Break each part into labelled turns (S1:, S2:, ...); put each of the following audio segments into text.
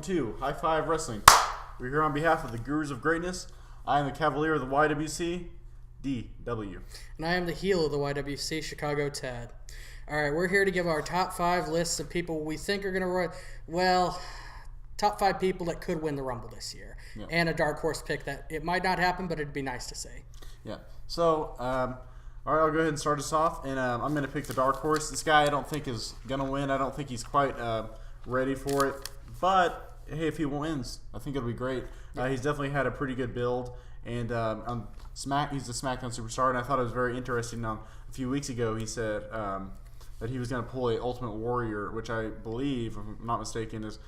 S1: 2, High Five Wrestling. We're here on behalf of the Gurus of Greatness. I am the Cavalier of the YWC, DW.
S2: And I am the heel of the YWC, Chicago Ted. Alright, we're here to give our top 5 lists of people we think are going to run, well, top 5 people that could win the Rumble this year. Yeah. And a dark horse pick that it might not happen, but it'd be nice to see.
S1: Yeah. So, alright, I'll go ahead and start us off. And I'm going to pick the dark horse. This guy I don't think is going to win. I don't think he's quite ready for it. But, hey, if he wins, I think it'll be great. He's definitely had a pretty good build. And he's a SmackDown superstar. And I thought it was very interesting. A few weeks ago, he said that he was going to pull a Ultimate Warrior, which I believe, if I'm not mistaken, is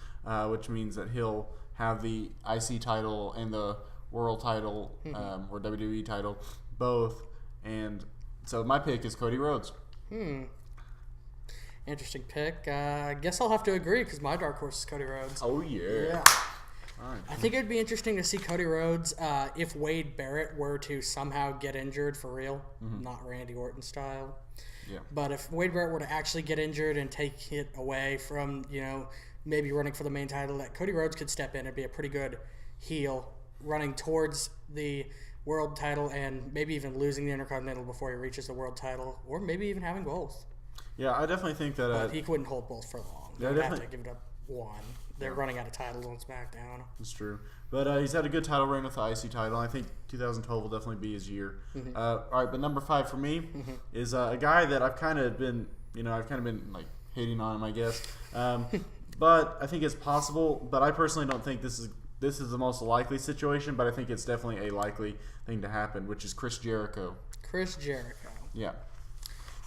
S1: which means that he'll have the IC title and the World title or WWE title, both. And so my pick is Cody Rhodes.
S2: Interesting pick. I guess I'll have to agree because my dark horse is Cody Rhodes.
S1: Oh, yeah.
S2: All right. I think it'd be interesting to see Cody Rhodes if Wade Barrett were to somehow get injured for real, not Randy Orton style.
S1: Yeah.
S2: But if Wade Barrett were to actually get injured and take it away from, maybe running for the main title, that Cody Rhodes could step in and be a pretty good heel running towards the world title and maybe even losing the Intercontinental before he reaches the world title, or maybe even having both.
S1: Yeah, I definitely think that...
S2: but he couldn't hold both for long.
S1: Yeah,
S2: He'd have to give it up one. They're running out of titles on SmackDown.
S1: That's true. But he's had a good title reign with the IC title. I think 2012 will definitely be his year. All right, but number 5 for me is a guy that I've kind of been, like hating on him, I guess. But I think it's possible. But I personally don't think this is the most likely situation. But I think it's definitely a likely thing to happen, which is Chris Jericho.
S2: Chris Jericho.
S1: Yeah,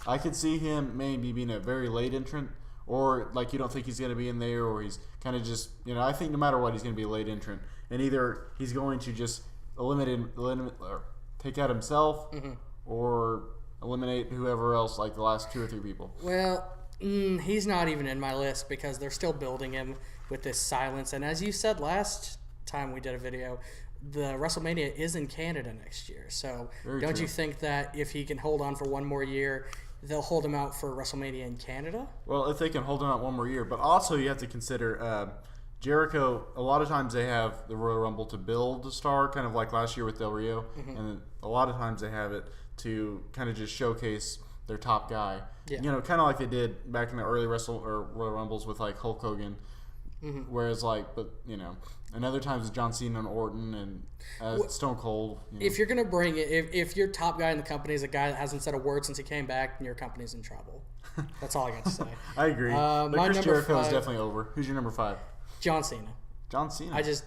S1: I could see him maybe being a very late entrant. Or, like, you don't think he's going to be in there, or he's kind of just, I think no matter what, he's going to be a late entrant. And either he's going to just eliminate or take out himself, or eliminate whoever else, like the last 2 or 3 people.
S2: Well, he's not even in my list because they're still building him with this silence. And as you said last time we did a video, the WrestleMania is in Canada next year. So don't you think that if he can hold on for one more year, they'll hold him out for WrestleMania in Canada?
S1: Well, if they can hold him out one more year. But also you have to consider Jericho, a lot of times they have the Royal Rumble to build a star, kind of like last year with Del Rio. And then a lot of times they have it to kind of just showcase their top guy. Yeah. Kind of like they did back in the early Royal Rumbles with like Hulk Hogan. Whereas and other times it's John Cena and Orton and Stone Cold.
S2: If you're gonna bring it, if your top guy in the company is a guy that hasn't said a word since he came back, then your company's in trouble. That's all I got to say.
S1: I agree. But Chris Jericho is definitely over. Who's your number 5?
S2: John Cena.
S1: John Cena.
S2: I just,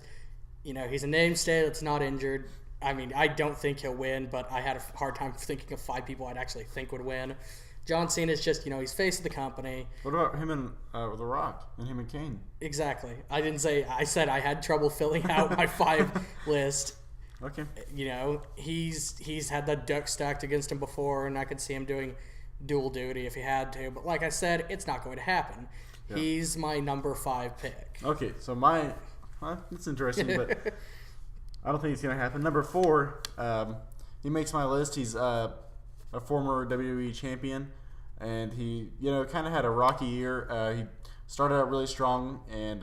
S2: he's a namestay that's not injured. I mean, I don't think he'll win, but I had a hard time thinking of 5 people I'd actually think would win. John Cena's just, he's face of the company.
S1: What about him and The Rock and him and Kane?
S2: Exactly. I said I had trouble filling out my 5 list.
S1: Okay.
S2: He's had the duck stacked against him before, and I could see him doing dual duty if he had to. But like I said, it's not going to happen. Yeah. He's my number 5 pick.
S1: Okay, so it's interesting, but I don't think it's going to happen. Number 4, he makes my list. He's a former WWE champion, and he, kind of had a rocky year. He started out really strong and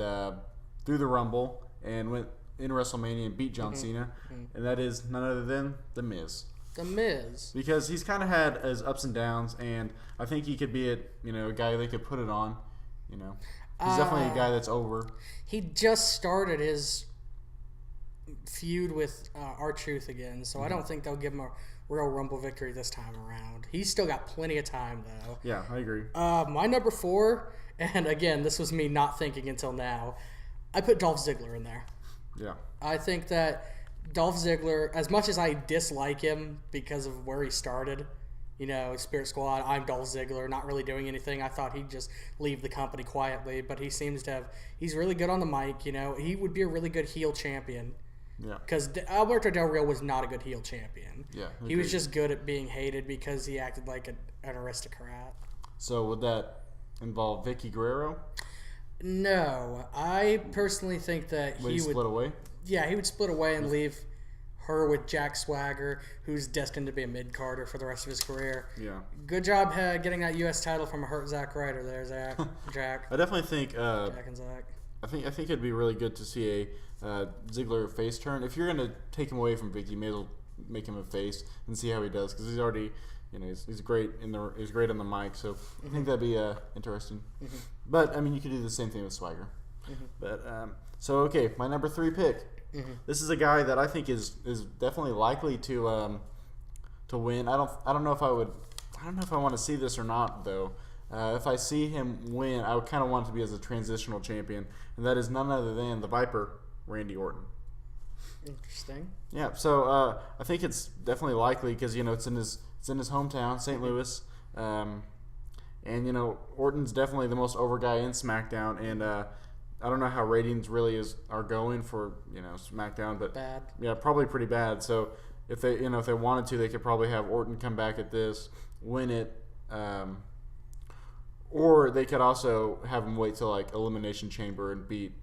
S1: through the Rumble and went in WrestleMania and beat John Cena, and that is none other than The Miz.
S2: The Miz.
S1: Because he's kind of had his ups and downs, and I think he could be a guy they could put it on. He's definitely a guy that's over.
S2: He just started his feud with R-Truth again, so I don't think they'll give him a Royal Rumble victory this time around. He's still got plenty of time, though.
S1: Yeah, I agree.
S2: My number 4, and again, this was me not thinking until now, I put Dolph Ziggler in there.
S1: Yeah.
S2: I think that Dolph Ziggler, as much as I dislike him because of where he started, Spirit Squad, I'm Dolph Ziggler, not really doing anything. I thought he'd just leave the company quietly, but he seems to have, he's really good on the mic, He would be a really good heel champion.
S1: Yeah.
S2: Because Alberto Del Rio was not a good heel champion.
S1: Yeah.
S2: He was just good at being hated because he acted like an aristocrat.
S1: So would that involve Vicky Guerrero?
S2: No. I personally think that
S1: Would he split away?
S2: Yeah, he would split away and leave her with Jack Swagger, who's destined to be a mid-carder for the rest of his career.
S1: Yeah.
S2: Good job getting that U.S. title from a hurt Zack Ryder there, Jack.
S1: I definitely think
S2: Jack and Zack.
S1: I think it'd be really good to see a Ziggler face turn. If you're gonna take him away from Vic, you may as well make him a face and see how he does, because he's already, he's great he's great on the mic. So I think that'd be interesting. But I mean, you could do the same thing with Swagger. But so okay, my number 3 pick. This is a guy that I think is definitely likely to win. I don't know if I want to see this or not though. If I see him win, I would kind of want it to be as a transitional champion, and that is none other than the Viper, Randy Orton.
S2: Interesting.
S1: Yeah, so I think it's definitely likely because it's in his hometown, St. Louis, and Orton's definitely the most over guy in SmackDown, and I don't know how ratings really are going for SmackDown, but
S2: bad.
S1: Yeah, probably pretty bad. So if they wanted to, they could probably have Orton come back at this, win it. Or they could also have him wait till like Elimination Chamber and beat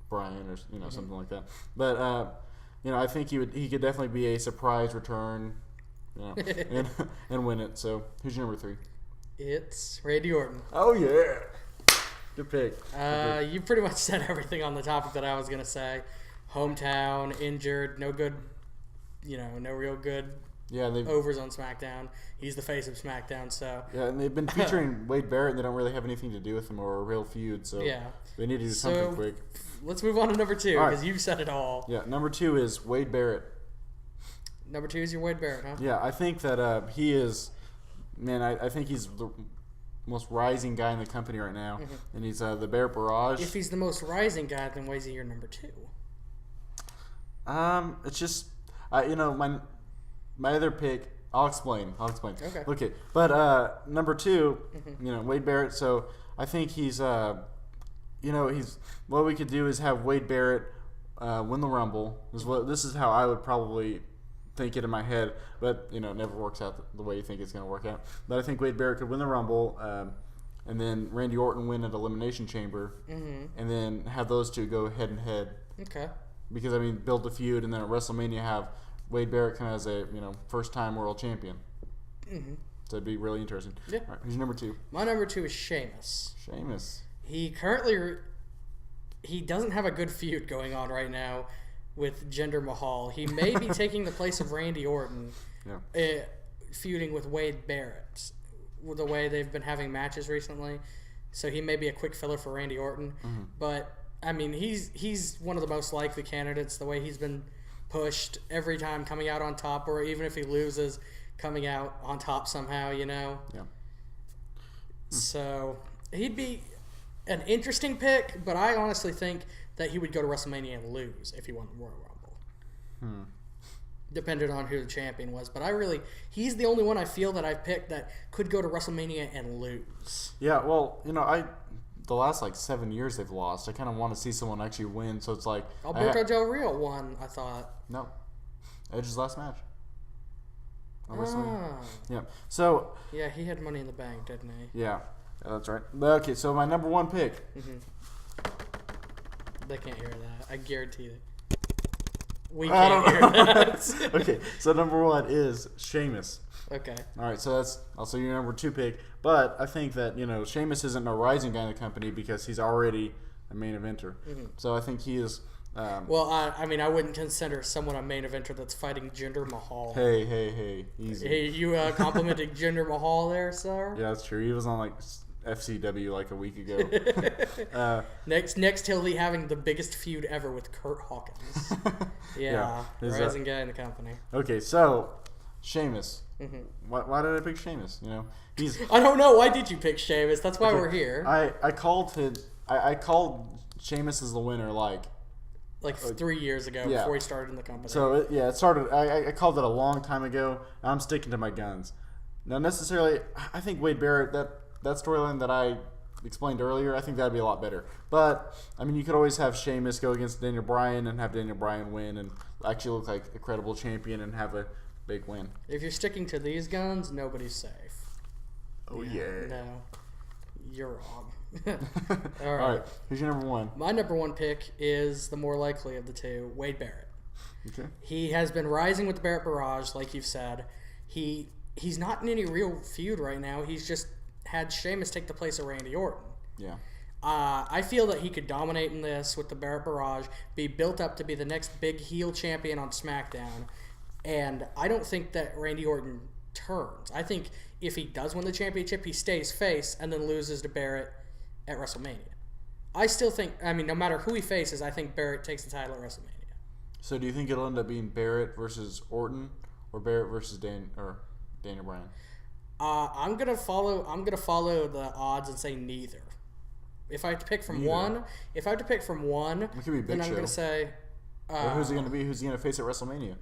S1: Bryan or something like that. But I think he could definitely be a surprise return, and win it. So who's your number 3?
S2: It's Randy Orton.
S1: Oh yeah, good pick.
S2: You pretty much said everything on the topic that I was gonna say. Hometown, injured, no good, no real good.
S1: Yeah,
S2: overs on SmackDown. He's the face of SmackDown, so
S1: yeah, and they've been featuring Wade Barrett, and they don't really have anything to do with him or a real feud. So
S2: yeah,
S1: they need to do something quick.
S2: Let's move on to number 2 because you've said it all.
S1: Yeah, number 2 is Wade Barrett.
S2: Number 2 is your Wade Barrett, huh?
S1: Yeah, I think that he is. Man, I think he's the most rising guy in the company right now, and he's the Barrett Barrage.
S2: If he's the most rising guy, then why is he your number 2?
S1: It's just my other pick. I'll explain. Okay. But number 2, Wade Barrett. So I think he's what we could do is have Wade Barrett win the Rumble. This is how I would probably think it in my head, but it never works out the way you think it's going to work out. But I think Wade Barrett could win the Rumble, and then Randy Orton win at Elimination Chamber, and then have those two go head and head.
S2: Okay.
S1: Because build the feud, and then at WrestleMania have Wade Barrett kind of as a first-time world champion. So it'd be really interesting.
S2: Yeah.
S1: All right, who's your number 2?
S2: My number 2 is Sheamus. He currently he doesn't have a good feud going on right now with Jinder Mahal. He may be taking the place of Randy Orton, feuding with Wade Barrett. With the way they've been having matches recently, so he may be a quick filler for Randy Orton. But he's one of the most likely candidates. The way he's been pushed every time, coming out on top, or even if he loses, coming out on top somehow, Yeah. So he'd be an interesting pick, but I honestly think that he would go to WrestleMania and lose if he won the Royal Rumble. Depending on who the champion was. But he's the only one I feel that I've picked that could go to WrestleMania and lose. Yeah,
S1: well, the last 7 years they've lost. I kind of want to see someone actually win. So it's like
S2: Alberto Del Rio won, I thought.
S1: No, Edge's last match. Yeah. So
S2: yeah, he had Money in the Bank, didn't he?
S1: Yeah, that's right. Okay, so my number 1 pick.
S2: They can't hear that. I guarantee it. We can't hear that.
S1: Okay, so number 1 is Sheamus.
S2: Okay.
S1: All right, so that's also your number 2 pick. But I think that, Sheamus isn't a rising guy in the company because he's already a main eventer. So I think he is...
S2: well, I wouldn't consider someone a main eventer that's fighting Jinder Mahal.
S1: Hey, easy.
S2: Hey, you complimenting Jinder Mahal there, sir?
S1: Yeah, that's true. He was on, FCW a week ago.
S2: Next he'll be having the biggest feud ever with Kurt Hawkins. Yeah, rising guy in the company.
S1: Okay, so Sheamus. Why did I pick Sheamus?
S2: I don't know. Why did you pick Sheamus? That's why we're here.
S1: I called Sheamus as the winner
S2: 3 years ago before he started in the company.
S1: So it started. I called it a long time ago. I'm sticking to my guns. Now, necessarily, I think Wade Barrett, that storyline that I explained earlier, I think that'd be a lot better. But you could always have Sheamus go against Daniel Bryan and have Daniel Bryan win and actually look like a credible champion and have a big win.
S2: If you're sticking to these guns, nobody's safe.
S1: Oh yeah.
S2: No, you're wrong.
S1: All right. Who's your number 1?
S2: My number 1 pick is the more likely of the two, Wade Barrett.
S1: Okay.
S2: He has been rising with the Barrett Barrage, like you've said. He's not in any real feud right now. He's just had Sheamus take the place of Randy Orton.
S1: Yeah.
S2: I feel that he could dominate in this with the Barrett Barrage, be built up to be the next big heel champion on SmackDown, and I don't think that Randy Orton turns. I think if he does win the championship, he stays face and then loses to Barrett at WrestleMania. I still think, no matter who he faces, I think Barrett takes the title at WrestleMania.
S1: So do you think it'll end up being Barrett versus Orton or Barrett versus Daniel Bryan?
S2: I'm gonna follow the odds and say neither. If I have to pick from one,
S1: it could be Big
S2: then I'm
S1: Show.
S2: gonna say.
S1: Or who's he gonna be? Who's he gonna face at WrestleMania?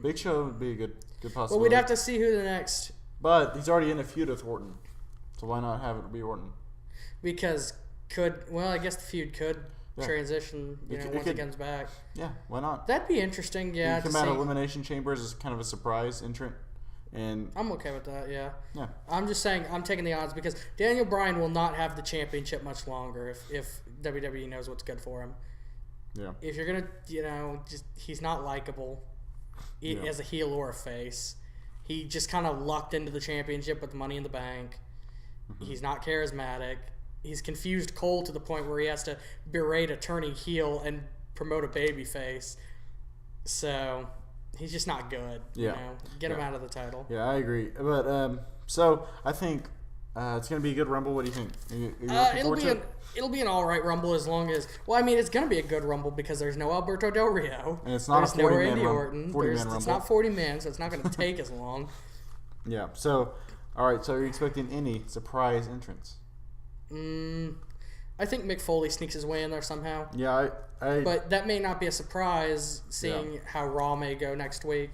S1: Big Show would be a good possibility.
S2: Well, we'd have to see who the next.
S1: But he's already in a feud with Orton, so why not have it be Orton?
S2: Because I guess the feud could transition. Once he comes back.
S1: Yeah, why not?
S2: That'd be interesting. Yeah,
S1: he come out of Elimination Chambers as kind of a surprise entrant. And
S2: I'm okay with that, yeah.
S1: Yeah.
S2: I'm just saying I'm taking the odds because Daniel Bryan will not have the championship much longer if WWE knows what's good for him.
S1: Yeah.
S2: If you're going to, he's not likable as a heel or a face. He just kind of lucked into the championship with Money in the Bank. Mm-hmm. He's not charismatic. He's confused Cole to the point where he has to berate a turning heel and promote a baby face. So... he's just not good. Get him out of the title.
S1: Yeah, I agree. But so I think it's gonna be a good Rumble. What do you think?
S2: It'll be an all right Rumble as long as. Well, it's gonna be a good Rumble because there's no Alberto Del Rio.
S1: And it's not
S2: there's
S1: a 40
S2: no
S1: man
S2: Randy
S1: Rumble.
S2: Orton.
S1: 40 man Rumble.
S2: It's not 40 men, so it's not gonna take as long.
S1: Yeah. So, all right. So, are you expecting any surprise entrance?
S2: I think Mick Foley sneaks his way in there somehow.
S1: Yeah,
S2: but that may not be a surprise, seeing how Raw may go next week.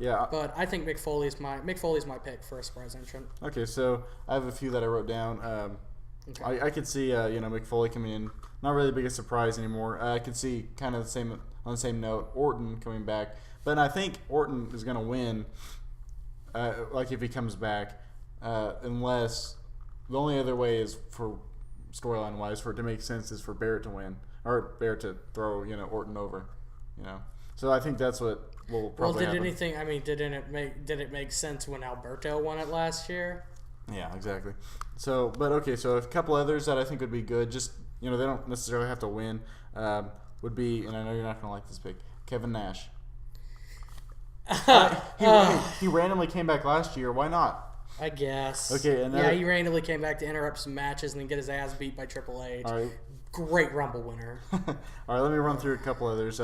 S1: Yeah.
S2: But I think Mick Foley's my pick for a surprise entrant.
S1: Okay, so I have a few that I wrote down. I could see Mick Foley coming in. Not really the biggest surprise anymore. I could see kind of on the same note, Orton coming back. But I think Orton is going to win, if he comes back, unless the only other way is for storyline wise for it to make sense is for Barrett to win or Barrett to throw Orton over, So I think that's what will probably happen.
S2: Did it make sense when Alberto won it last year?
S1: Yeah, exactly. So, but okay, so a couple others that I think would be good. Just they don't necessarily have to win. Would be, and I know you're not gonna like this pick, Kevin Nash. He randomly came back last year. Why not?
S2: I guess.
S1: Okay, and
S2: he randomly came back to interrupt some matches and then get his ass beat by Triple H.
S1: All right.
S2: Great Rumble winner.
S1: All right, let me run through a couple others.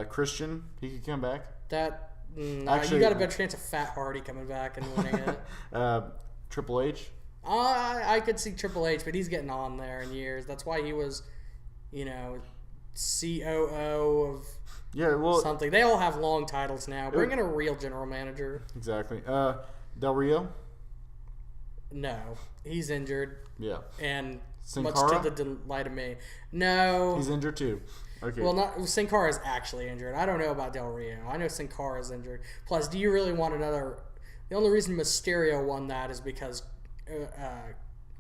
S1: Christian, he could come back.
S2: Actually, you got a better chance of Fat Hardy coming back and winning it.
S1: Triple H.
S2: I could see Triple H, but he's getting on there in years. That's why he was, COO of something. They all have long titles now. Bring in a real general manager.
S1: Exactly. Del Rio.
S2: No, he's injured.
S1: Yeah.
S2: And
S1: Sin Cara?
S2: Much to the delight of me. No.
S1: He's injured too. Okay.
S2: Well, Sin Cara is actually injured. I don't know about Del Rio. I know Sin Cara is injured. Plus, do you really want another... The only reason Mysterio won that is because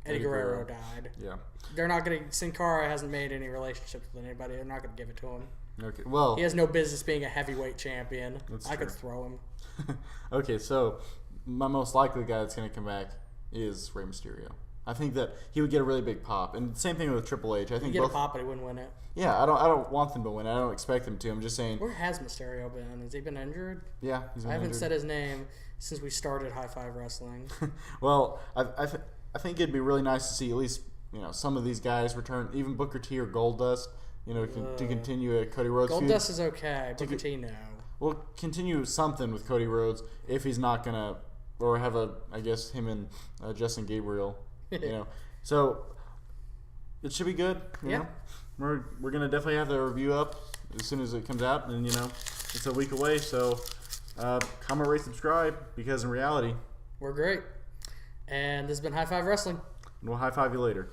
S2: Eddie Guerrero died.
S1: Yeah.
S2: They're not going to... Sin Cara hasn't made any relationships with anybody. They're not going to give it to him.
S1: Okay, well...
S2: He has no business being a heavyweight champion. I could throw him.
S1: Okay, so my most likely guy that's going to come back is Rey Mysterio. I think that he would get a really big pop, and same thing with Triple H. I think
S2: he'd get a pop, but he wouldn't win it.
S1: Yeah, I don't want them to win. I don't expect them to. I'm just saying.
S2: Where has Mysterio been? Has he been injured?
S1: Yeah, he's been injured.
S2: I haven't said his name since we started High Five Wrestling.
S1: Well, I think it'd be really nice to see at least some of these guys return, even Booker T or Goldust. To continue a Cody Rhodes feud.
S2: Goldust is okay. Booker T, no.
S1: We'll continue something with Cody Rhodes if he's not gonna, or have him and Justin Gabriel. So it should be good. You know? We're gonna definitely have the review up as soon as it comes out, and it's a week away. So comment, rate, subscribe, because in reality
S2: we're great. And this has been High Five Wrestling.
S1: And we'll high five you later.